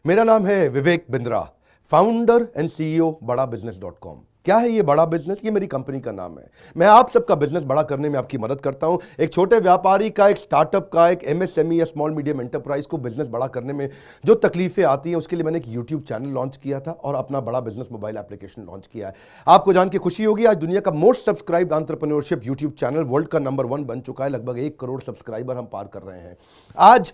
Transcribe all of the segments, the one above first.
मेरा नाम है Vivek Bindra, founder and CEO बड़ा बिजनेस .com। क्या है ये बड़ा बिजनेस? ये मेरी कंपनी का नाम है। मैं आप सबका बिजनेस बड़ा करने में आपकी मदद करता हूं। एक छोटे व्यापारी का, एक स्टार्टअप का, एक एमएसएमई या स्मॉल मीडियम एंटरप्राइज को बिजनेस बड़ा करने में जो तकलीफें आती हैं, उसके लिए मैंने एक यूट्यूब चैनल लॉन्च किया था और अपना बड़ा बिजनेस मोबाइल एप्लीकेशन लॉन्च किया है। आपको जान के खुशी होगी, आज दुनिया का most subscribed entrepreneurship YouTube channel world का नंबर 1 बन चुका है। लगभग 1 करोड़ सब्सक्राइबर हम पार कर रहे हैं। आज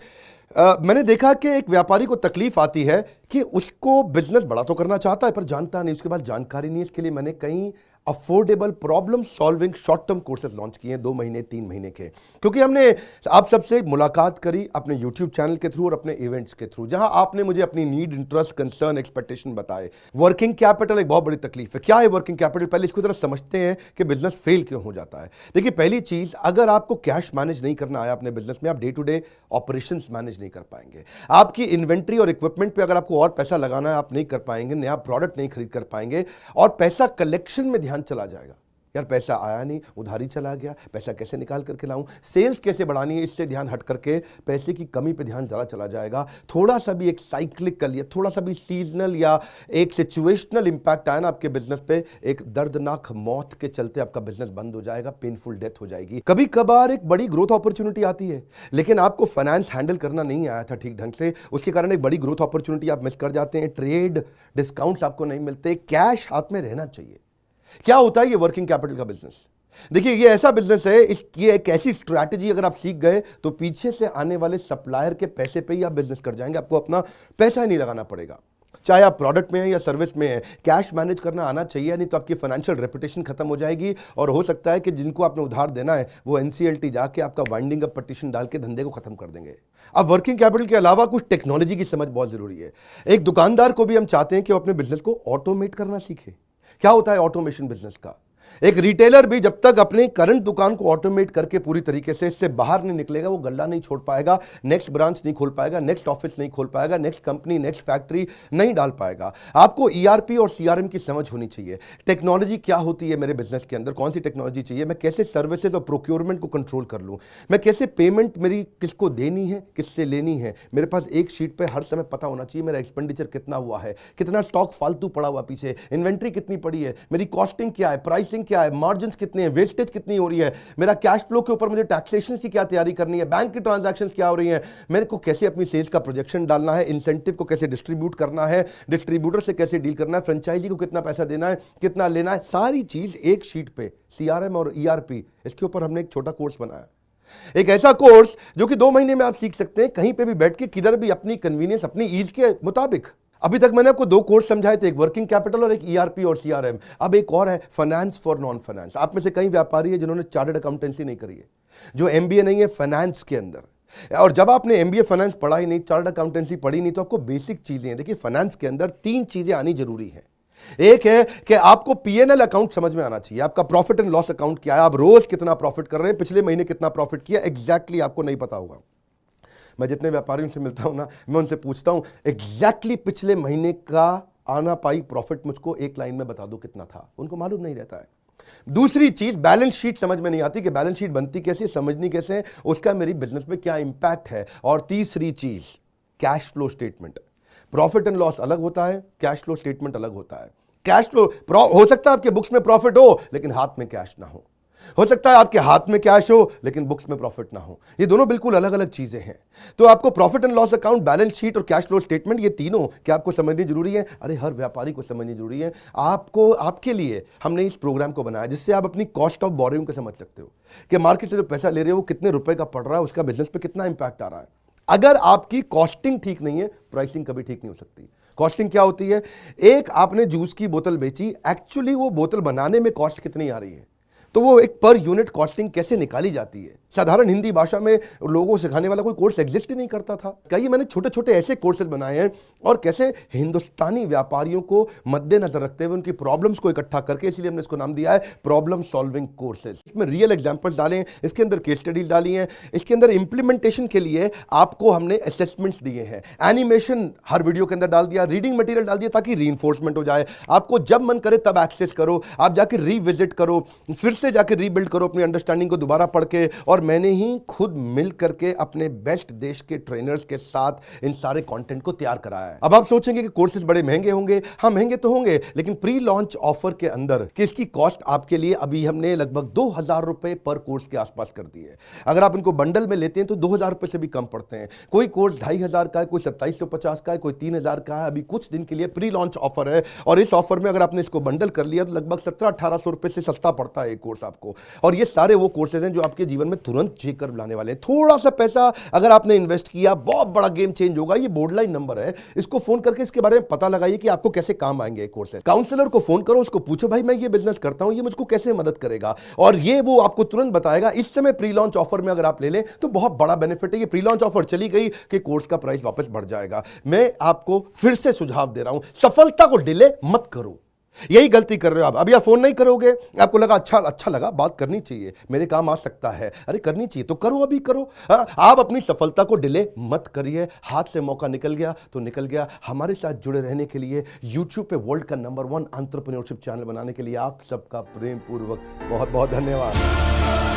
मैंने देखा कि एक व्यापारी को तकलीफ आती है कि उसको बिजनेस बड़ा तो करना चाहता है पर जानता नहीं, उसके बाद जानकारी नहीं है। इसके लिए मैंने कई affordable problem solving short term courses launch किए हैं, 2 महीने 3 महीने के, क्योंकि हमने आप सबसे मुलाकात करी अपने यूट्यूब चैनल के थ्रू और अपने इवेंट्स के थ्रू, जहां आपने मुझे अपनी नीड, इंटरेस्ट, कंसर्न, एक्सपेक्टेशन बताए। वर्किंग कैपिटल एक बहुत बड़ी तकलीफ है। क्या है वर्किंग कैपिटल? पहले इसको जरा समझते हैं कि बिजनेस फेल क्यों हो जाता है। देखिए, पहली चीज, अगर आपको कैश मैनेज नहीं करना आया अपने बिजनेस में, आप day to day operations manage नहीं कर पाएंगे। आपकी इन्वेंट्री और इक्विपमेंट पे अगर आपको और पैसा लगाना है, आप नहीं कर पाएंगे। नया प्रोडक्ट नहीं खरीद कर पाएंगे और पैसा कलेक्शन में ध्यान चला जाएगा। यार पैसा आया नहीं, उधारी चला गया, पैसा कैसे निकाल करके लाऊं, सेल्स कैसे बढ़ानी है, इससे ध्यान हट करके पैसे की कमी पे ध्यान ज़्यादा चला जाएगा। थोड़ा सा भी एक साइक्लिकल या थोड़ा सा भी सीजनल या एक सिचुएशनल इंपैक्ट आया ना आपके बिजनेस पे, एक दर्दनाक मौत के चलते आपका बिजनेस बंद हो जाएगा, पेनफुल डेथ हो जाएगी। कभी कभार एक बड़ी ग्रोथ अपॉर्चुनिटी आती है, लेकिन आपको फाइनेंस हैंडल करना नहीं आया था ठीक ढंग से, उसके कारण एक बड़ी ग्रोथ अपॉर्चुनिटी आप मिस कर जाते हैं। ट्रेड डिस्काउंट्स आपको नहीं मिलते, कैश हाथ में रहना चाहिए। क्या होता है ये वर्किंग कैपिटल का बिजनेस? देखिए, ये ऐसा बिजनेस है, ये एक ऐसी स्ट्रैटेजी अगर आप सीख गए तो पीछे से आने वाले सप्लायर के पैसे पे ही आप बिजनेस कर जाएंगे। आपको अपना पैसा ही नहीं लगाना पड़ेगा, चाहे आप प्रोडक्ट में हैं या सर्विस में हैं। कैश मैनेज करना आना चाहिए, नहीं तो आपकी फाइनेंशियल रेपुटेशन खत्म हो जाएगी और हो सकता है कि जिनको आपने उधार देना है वो एनसीएलटी जाके आपका वाइंडिंग अप पटिशन डाल के धंधे को खत्म कर देंगे। अब वर्किंग कैपिटल के अलावा कुछ टेक्नोलॉजी की समझ बहुत जरूरी है। एक दुकानदार को भी हम चाहते हैं कि वो अपने बिजनेस को ऑटोमेट करना सीखे। क्या होता है ऑटोमेशन बिजनेस का? एक रिटेलर भी जब तक अपने करंट दुकान को ऑटोमेट करके पूरी तरीके से इससे बाहर नहीं निकलेगा, वो गल्ला नहीं छोड़ पाएगा, नेक्स्ट ब्रांच नहीं खोल पाएगा, नेक्स्ट ऑफिस नहीं खोल पाएगा, नेक्स्ट कंपनी, नेक्स्ट फैक्ट्री नहीं डाल पाएगा। आपको ईआरपी और सीआरएम की समझ होनी चाहिए। टेक्नोलॉजी क्या होती है मेरे बिजनेस के अंदर, कौन सी टेक्नोलॉजी चाहिए, मैं कैसे सर्विसेज और प्रोक्योरमेंट को कंट्रोल कर लूं, मैं कैसे पेमेंट मेरी किसको देनी है, किससे लेनी है। मेरे पास एक शीट पे हर समय पता होना चाहिए मेरा एक्सपेंडिचर कितना हुआ है, कितना स्टॉक फालतू पड़ा हुआ पीछे, इन्वेंट्री कितनी पड़ी है, मेरी कॉस्टिंग क्या है, प्राइसिंग क्या है, मार्जिन कितने हैं, वेस्टेज कितनी हो रही है, मेरा कैश फ्लो के ऊपर मुझे टैक्सेशन की क्या तैयारी करनी है, बैंक की ट्रांजैक्शंस क्या हो रही हैं, मेरे को कैसे अपनी सेल्स का प्रोजेक्शन डालना है, इंसेंटिव को कैसे डिस्ट्रीब्यूट करना है, डिस्ट्रीब्यूटर से कैसे डील करना है, फ्रेंचाइजी को कितना पैसा देना है, कितना लेना है, सारी चीज एक शीट पे, सीआरएम और ईआरपी, इसके ऊपर हमने एक छोटा कोर्स बनाया। एक ऐसा कोर्स जो कि 2 महीने में आप सीख सकते हैं, कहीं पे भी बैठ के, किधर भी, अपनी कन्वीनियंस, अपनी ईज के मुताबिक। अभी तक मैंने आपको 2 कोर्स समझाए थे, एक वर्किंग कैपिटल और एक ईआरपी और सीआरएम। अब एक और है फाइनेंस फॉर नॉन फाइनेंस। आप में से कई व्यापारी है जिन्होंने चार्टर्ड अकाउंटेंसी नहीं करी है, जो एमबीए नहीं है फाइनेंस के अंदर। और जब आपने एमबीए फाइनेंस पढ़ा ही नहीं, चार्टर्ड अकाउंटेंसी पढ़ी नहीं, तो आपको बेसिक चीजें हैं। देखिए, फाइनेंस के अंदर 3 चीजें आनी जरूरी है। एक है कि आपको पीएनएल अकाउंट समझ में आना चाहिए, आपका प्रॉफिट एंड लॉस अकाउंट क्या है, आप रोज कितना प्रॉफिट कर रहे हैं, पिछले महीने कितना प्रॉफिट किया, एग्जैक्टली आपको नहीं पता होगा। मैं जितने व्यापारियों से मिलता हूं ना, मैं उनसे पूछता हूं एग्जैक्टली पिछले महीने का आना पाई प्रॉफिट मुझको एक लाइन में बता दो कितना था, उनको मालूम नहीं रहता है। दूसरी चीज, बैलेंस शीट समझ में नहीं आती कि बैलेंस शीट बनती कैसे, समझनी कैसे है, उसका मेरी बिजनेस में क्या इंपैक्ट है। और तीसरी चीज, cash flow statement. Profit and loss अलग होता है, कैश फ्लो स्टेटमेंट अलग होता है। कैश फ्लो हो सकता है आपके बुक्स में प्रॉफिट हो लेकिन हाथ में कैश ना हो सकता है आपके हाथ में कैश हो लेकिन बुक्स में प्रॉफिट ना हो। ये दोनों बिल्कुल अलग अलग चीजें हैं। तो आपको profit and loss account, balance sheet और कैश फ्लो स्टेटमेंट, ये तीनों क्या आपको समझनी जरूरी है? अरे हर व्यापारी को समझनी जरूरी है। आपको, आपके लिए हमने इस प्रोग्राम को बनाया जिससे आप अपनी कॉस्ट ऑफ बोरोइंग को समझ सकते हो कि मार्केट से जो पैसा ले रहे हो वो कितने रुपए का पड़ रहा है, उसका बिजनेस पे कितना इंपैक्ट आ रहा है। अगर आपकी कॉस्टिंग ठीक नहीं है, प्राइसिंग कभी ठीक नहीं हो सकती। कॉस्टिंग क्या होती है? एक आपने जूस की बोतल बेची, एक्चुअली वो बोतल बनाने में कॉस्ट कितनी आ रही है, तो वो एक पर यूनिट कॉस्टिंग कैसे निकाली जाती है। साधारण हिंदी भाषा में लोगों को सिखाने वाला कोई कोर्स एग्जिस्ट ही नहीं करता था। कई मैंने छोटे छोटे ऐसे कोर्सेज बनाए हैं और कैसे हिंदुस्तानी व्यापारियों को मद्देनजर रखते हुए उनकी प्रॉब्लम्स को इकट्ठा करके, इसलिए हमने इसको नाम दिया है प्रॉब्लम सॉल्विंग कोर्सेज। इसमें रियल एग्जांपल्स डाले हैं, इसके अंदर केस स्टडी डाली है, इसके अंदर इंप्लीमेंटेशन के लिए आपको हमने असेसमेंट्स दिए हैं, एनिमेशन हर वीडियो के अंदर डाल दिया, रीडिंग मटेरियल डाल दिया ताकि रीइंफोर्समेंट हो जाए। आपको जब मन करे तब एक्सेस करो, आप जाकर रीविजिट करो, फिर से जाकर रीबिल्ड करो अपनी अंडरस्टैंडिंग को दोबारा पढ़ के। और मैंने ही खुद मिल करके अपने बेस्ट देश के ट्रेनर्स के साथ इन सारे कंटेंट को तैयार कराया है। अब आप सोचेंगे कि कोर्सेज बड़े महंगे होंगे। हाँ, महंगे तो होंगे, लेकिन प्री लॉन्च ऑफर के अंदर कि इसकी कॉस्ट आपके लिए अभी हमने लगभग 2000 रुपए पर कोर्स के आसपास कर दी है। अगर आप इनको बंडल में लेते हैं तो 2000 रुपए से भी कम पड़ते हैं। कोई कोर्स 2500 का है, कोई 2750 का है, कोई 3000 का है। अभी कुछ दिन के लिए प्री लॉन्च ऑफर है, और इस ऑफर में अगर आपने इसको बंडल कर लिया तो लगभग 1700-1800 रुपए से सस्ता पड़ता है ये कोर्स आपको। और ये सारे वो कोर्सेज हैं जो आपके जीवन में तुरंत चेक कर लाने वाले हैं। थोड़ा सा पैसा अगर आपने इन्वेस्ट किया, बहुत बड़ा गेम चेंज होगा। ये बोर्डलाइन नंबर है, इसको फोन करके इसके बारे में पता लगाइए कि आपको कैसे काम आएंगे कोर्सेज। काउंसलर को फोन करो, उसको पूछो भाई मैं ये बिजनेस करता हूं, ये मुझको कैसे मदद करेगा, और ये वो आपको तुरंत बताएगा। इस समय प्री लॉन्च ऑफर में अगर आप ले लें तो बहुत बड़ा बेनिफिट है। ये प्री लॉन्च ऑफर चली गई कि कोर्स का प्राइस वापस बढ़ जाएगा। मैं आपको फिर से सुझाव दे रहा हूं, सफलता को डिले मत करो। यही गलती कर रहे हो आप। अभी आप फोन नहीं करोगे, आपको लगा अच्छा लगा, बात करनी चाहिए, मेरे काम आ सकता है, अरे करनी चाहिए तो करो, अभी करो। आप अपनी सफलता को डिले मत करिए। हाथ से मौका निकल गया तो निकल गया। हमारे साथ जुड़े रहने के लिए, यूट्यूब पे वर्ल्ड का नंबर 1 एंटरप्रेन्योरशिप चैनल बनाने के लिए आप सबका प्रेम पूर्वक बहुत बहुत धन्यवाद।